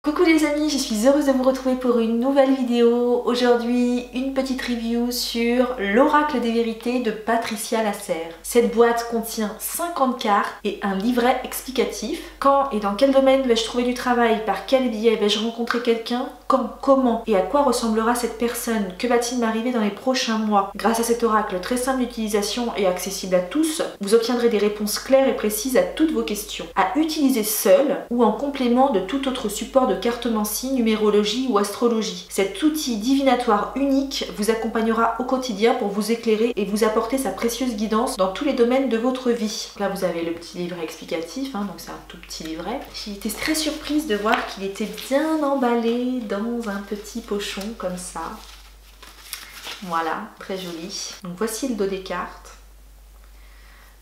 Coucou les amis, je suis heureuse de vous retrouver pour une nouvelle vidéo. Aujourd'hui, une petite review sur l'Oracle des vérités de Patricia Lasserre. Cette boîte contient 50 cartes et un livret explicatif. Quand et dans quel domaine vais-je trouver du travail? Par quel biais vais-je rencontrer quelqu'un? Quand? Comment? Et à quoi ressemblera cette personne? Que va-t-il m'arriver dans les prochains mois? Grâce à cet oracle très simple d'utilisation et accessible à tous, vous obtiendrez des réponses claires et précises à toutes vos questions. À utiliser seul ou en complément de tout autre support de cartomancie, numérologie ou astrologie. Cet outil divinatoire unique vous accompagnera au quotidien pour vous éclairer et vous apporter sa précieuse guidance dans tous les domaines de votre vie. Là vous avez le petit livret explicatif, donc c'est un tout petit livret. J'ai été très surprise de voir qu'il était bien emballé dans un petit pochon comme ça. Voilà, très joli. Donc voici le dos des cartes.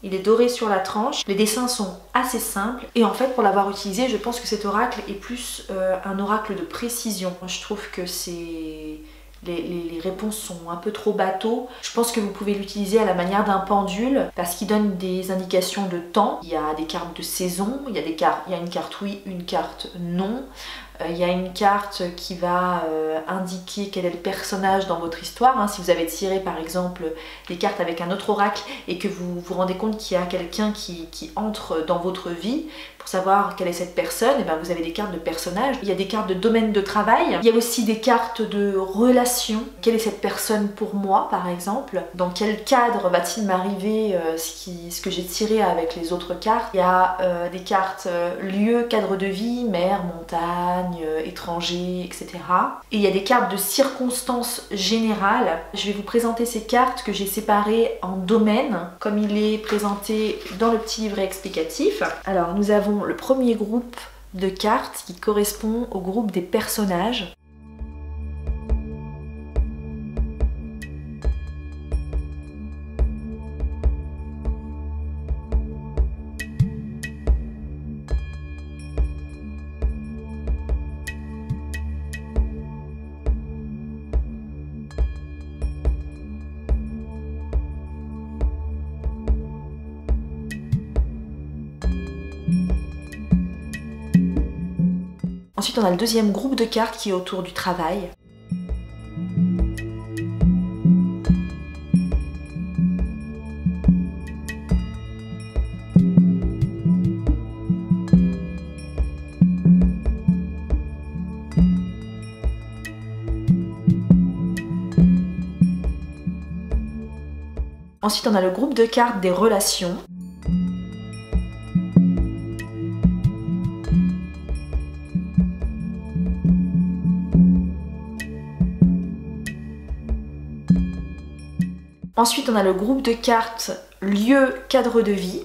Il est doré sur la tranche, les dessins sont assez simples et en fait pour l'avoir utilisé je pense que cet oracle est plus un oracle de précision. Je trouve que les réponses sont un peu trop bateaux. Je pense que vous pouvez l'utiliser à la manière d'un pendule parce qu'il donne des indications de temps. Il y a des cartes de saison, il y a une carte oui, une carte non. Il y a une carte qui va indiquer quel est le personnage dans votre histoire. Si vous avez tiré par exemple des cartes avec un autre oracle et que vous vous rendez compte qu'il y a quelqu'un qui entre dans votre vie, pour savoir quelle est cette personne, et vous avez des cartes de personnages. Il y a des cartes de domaine de travail. Il y a aussi des cartes de relation. Quelle est cette personne pour moi par exemple? Dans quel cadre va-t-il m'arriver ce que j'ai tiré avec les autres cartes? Il y a des cartes lieu, cadre de vie, mer, montagne, étranger, etc. Et il y a des cartes de circonstances générales. Je vais vous présenter ces cartes que j'ai séparées en domaines, comme il est présenté dans le petit livret explicatif. Alors nous avons le premier groupe de cartes qui correspond au groupe des personnages. Ensuite, on a le deuxième groupe de cartes qui est autour du travail. Ensuite, on a le groupe de cartes des relations. Ensuite, on a le groupe de cartes lieu, cadre de vie.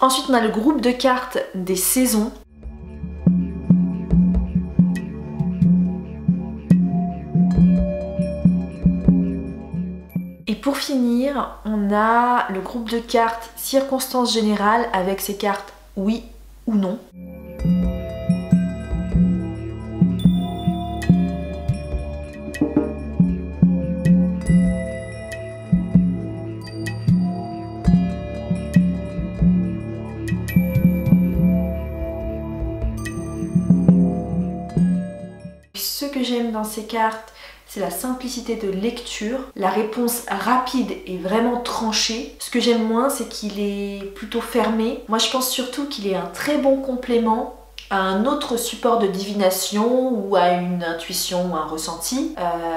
Ensuite, on a le groupe de cartes des saisons. Et pour finir, on a le groupe de cartes circonstances générales avec ces cartes oui ou non. Ce que j'aime dans ces cartes, c'est la simplicité de lecture, la réponse rapide et vraiment tranchée. Ce que j'aime moins, c'est qu'il est plutôt fermé. Moi, je pense surtout qu'il est un très bon complément à un autre support de divination ou à une intuition ou un ressenti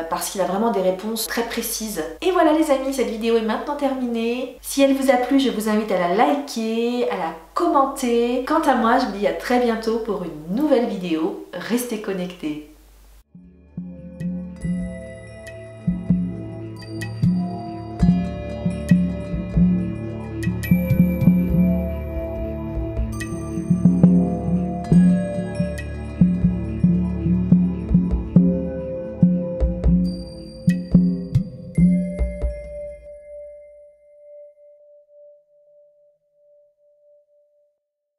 parce qu'il a vraiment des réponses très précises. Et voilà les amis, cette vidéo est maintenant terminée. Si elle vous a plu, je vous invite à la liker, à la commenter. Quant à moi, je vous dis à très bientôt pour une nouvelle vidéo. Restez connectés.